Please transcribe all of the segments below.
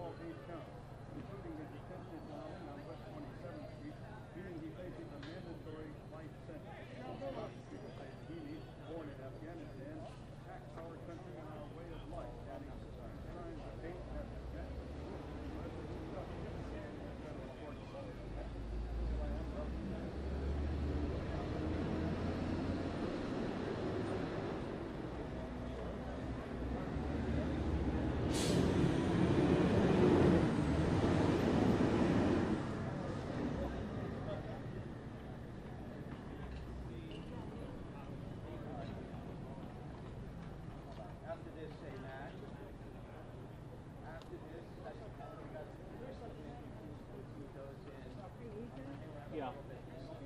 all 8 counts, including the detention felony on West 27th Street, meaning he faces a mandatory life sentence. The prosecutor says he, born in Afghanistan, attacked our country and our way of life, adding crimes of hate that prevent resolute justice in the federal courts. Yeah.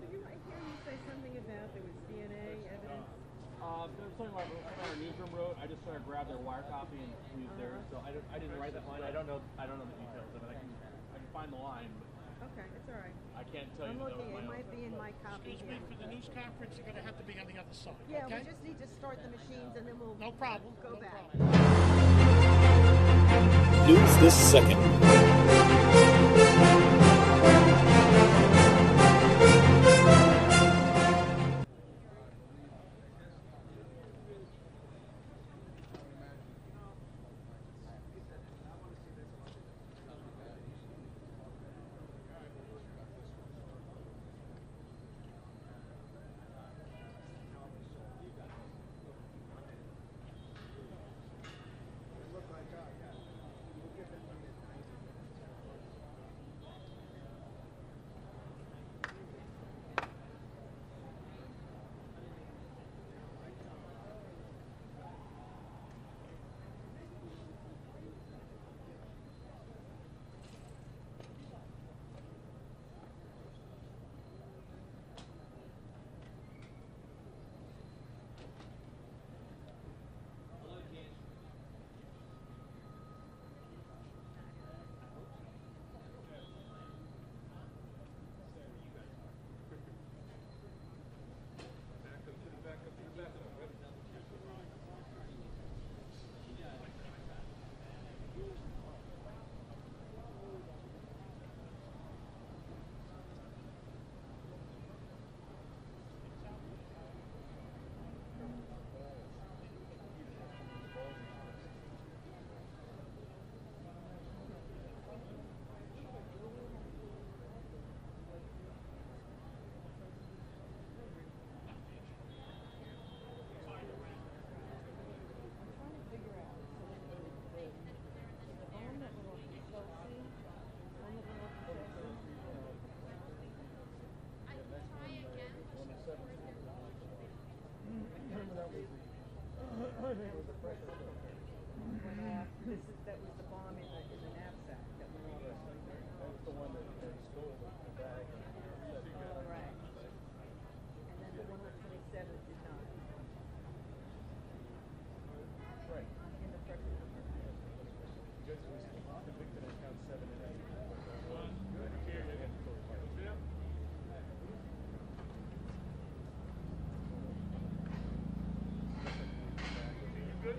Did I hear you say something about there was DNA evidence? There was something our newsroom wrote. I just sort of grabbed their wire copy and used theirs. So I didn't write that line. I don't know the details of it. I can find the line, but Okay, it's all right. I can't tell I'm you. looking. It might be in my copy. Excuse me, for the news conference, you're going to have to be on the other side. Yeah, okay? we just need to start the machines and then we'll No problem. go no back. problem. News this second. That was the bomb in the knapsack that went off. That's the one that they stole the bag. Right. And then the one on 27 did not. Right. In the first one. Judge was convicted on count 7 and 8. Good.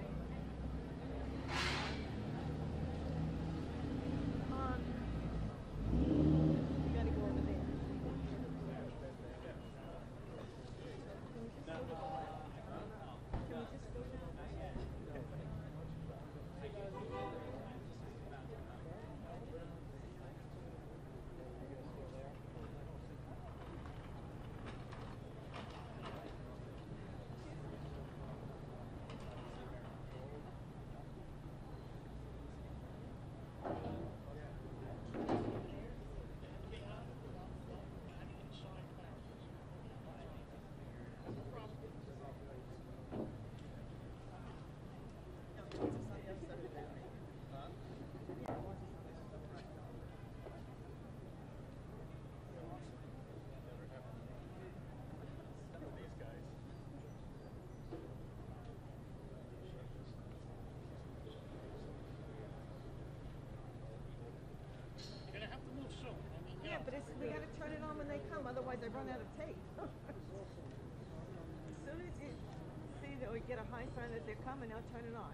Yeah, but we got to turn it on when they come, otherwise I run out of tape. As soon as you see that we get a high sign that they're coming, I'll turn it on.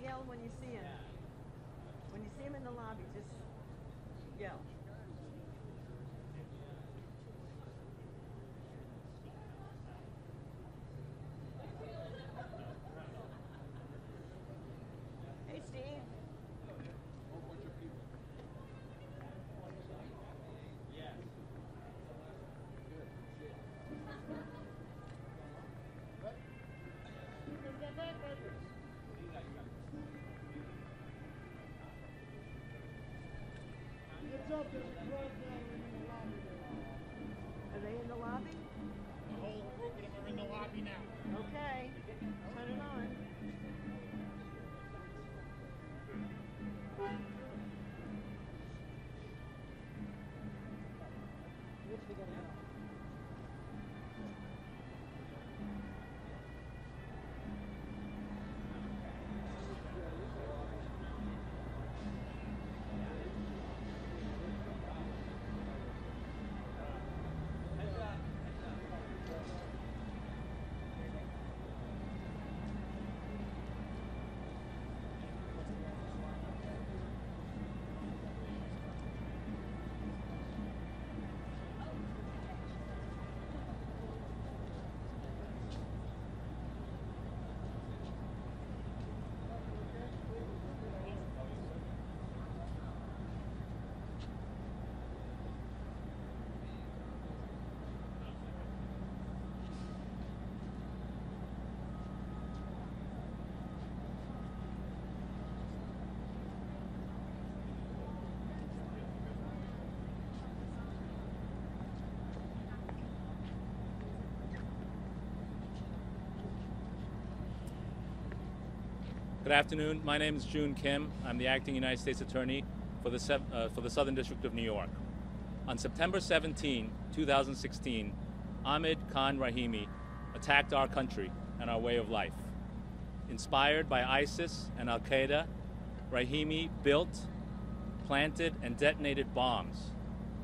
yell when you see him. When you see him in the lobby, just yell. Hey, Steve. Are they in the lobby? The whole group of them are in the lobby now. Okay. Turn it on. Which we gonna have? Good afternoon. My name is Jun Kim. I'm the acting United States Attorney for the Southern District of New York. On September 17, 2016, Ahmad Khan Rahimi attacked our country and our way of life. Inspired by ISIS and Al-Qaeda, Rahimi built, planted, and detonated bombs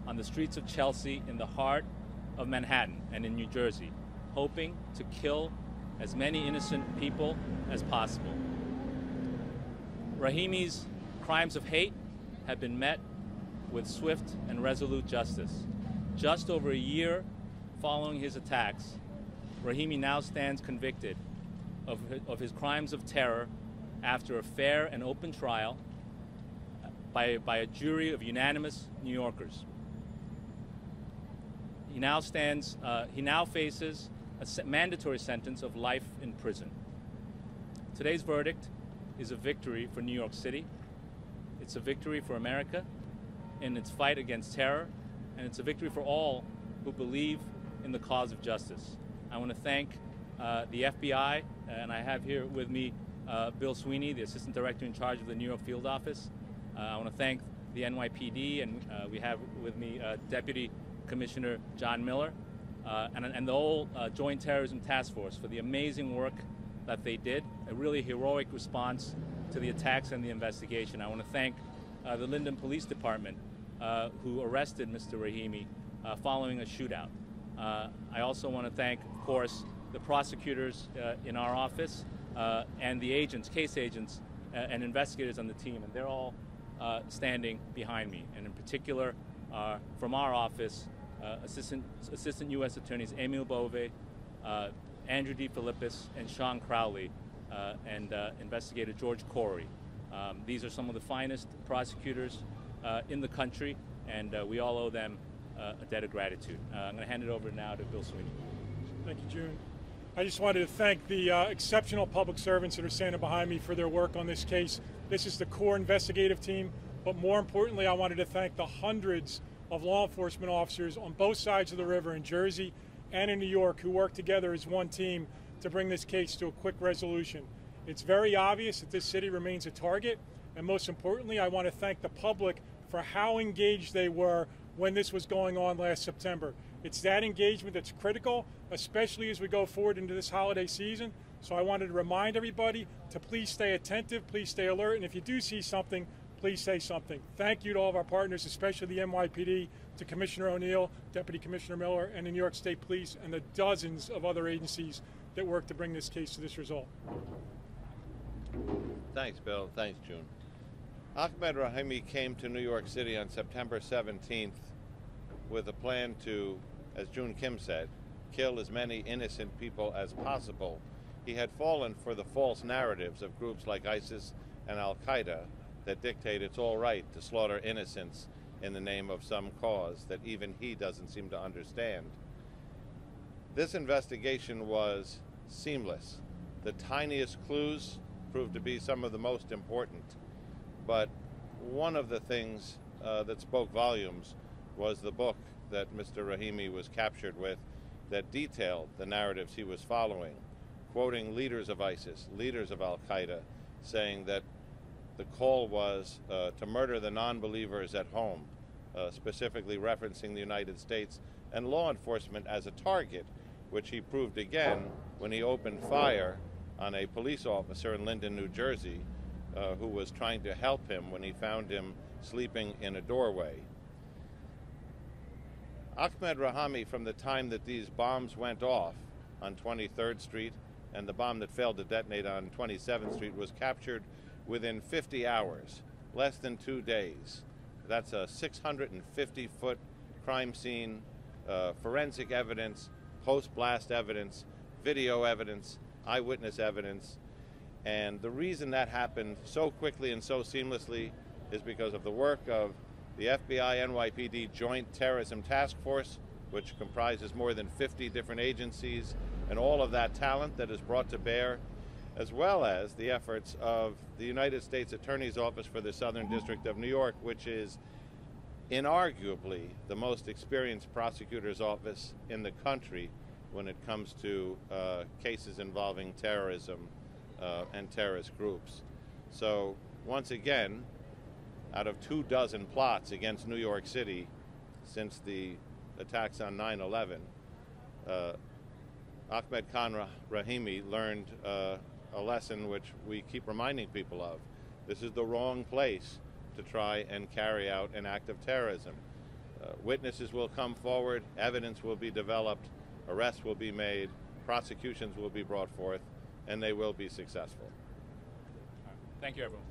on the streets of Chelsea in the heart of Manhattan and in New Jersey, hoping to kill as many innocent people as possible. Rahimi's crimes of hate have been met with swift and resolute justice. Just over a year following his attacks, Rahimi now stands convicted of his crimes of terror after a fair and open trial by a jury of unanimous New Yorkers. He now faces a mandatory sentence of life in prison. Today's verdict is a victory for New York City. It's a victory for America in its fight against terror, and it's a victory for all who believe in the cause of justice. I want to thank the FBI, and I have here with me Bill Sweeney, the Assistant Director in charge of the New York Field Office. I want to thank the NYPD, and we have with me Deputy Commissioner John Miller, and the whole Joint Terrorism Task Force for the amazing work that they did, a really heroic response to the attacks and the investigation. I want to thank the Linden Police Department who arrested Mr. Rahimi following a shootout. I also want to thank, of course, the prosecutors in our office and the agents, case agents, and investigators on the team, and they're all standing behind me. And in particular, from our office, Assistant U.S. Attorneys Emil Bove, Andrew D. Philippus, and Sean Crowley, and Investigator George Corey. These are some of the finest prosecutors in the country, and we all owe them a debt of gratitude. I'm going to hand it over now to Bill Sweeney. Thank you, June. I just wanted to thank the exceptional public servants that are standing behind me for their work on this case. This is the core investigative team, but more importantly, I wanted to thank the hundreds of law enforcement officers on both sides of the river in Jersey and in New York who work together as one team to bring this case to a quick resolution. It's very obvious that this city remains a target, and most importantly, I want to thank the public for how engaged they were when this was going on last September. It's that engagement that's critical, especially as we go forward into this holiday season. So I wanted to remind everybody to please stay attentive, please stay alert, and if you do see something, please say something. Thank you to all of our partners, especially the NYPD, to Commissioner O'Neill, Deputy Commissioner Miller, and the New York State Police, and the dozens of other agencies that work to bring this case to this result. Thanks, Bill. Thanks, June. Ahmad Rahimi came to New York City on September 17th with a plan to, as June Kim said, kill as many innocent people as possible. He had fallen for the false narratives of groups like ISIS and Al-Qaeda that dictate it's all right to slaughter innocents in the name of some cause that even he doesn't seem to understand. This investigation was seamless. The tiniest clues proved to be some of the most important. But one of the things that spoke volumes was the book that Mr. Rahimi was captured with that detailed the narratives he was following, quoting leaders of ISIS, leaders of Al-Qaeda, saying that the call was to murder the non-believers at home, specifically referencing the United States and law enforcement as a target, which he proved again when he opened fire on a police officer in Linden, New Jersey, who was trying to help him when he found him sleeping in a doorway. Ahmad Rahimi, from the time that these bombs went off on 23rd Street and the bomb that failed to detonate on 27th Street, was captured within 50 hours, less than 2 days. That's a 650-foot crime scene, forensic evidence, post-blast evidence, video evidence, eyewitness evidence. And the reason that happened so quickly and so seamlessly is because of the work of the FBI-NYPD Joint Terrorism Task Force, which comprises more than 50 different agencies, and all of that talent that is brought to bear, as well as the efforts of the United States Attorney's Office for the Southern District of New York, which is inarguably the most experienced prosecutor's office in the country when it comes to cases involving terrorism and terrorist groups. So once again, out of 24 plots against New York City since the attacks on 9/11, Ahmad Khan Rahimi learned a lesson which we keep reminding people of. This is the wrong place to try and carry out an act of terrorism. Witnesses will come forward, evidence will be developed, arrests will be made, prosecutions will be brought forth, and they will be successful. Thank you, everyone.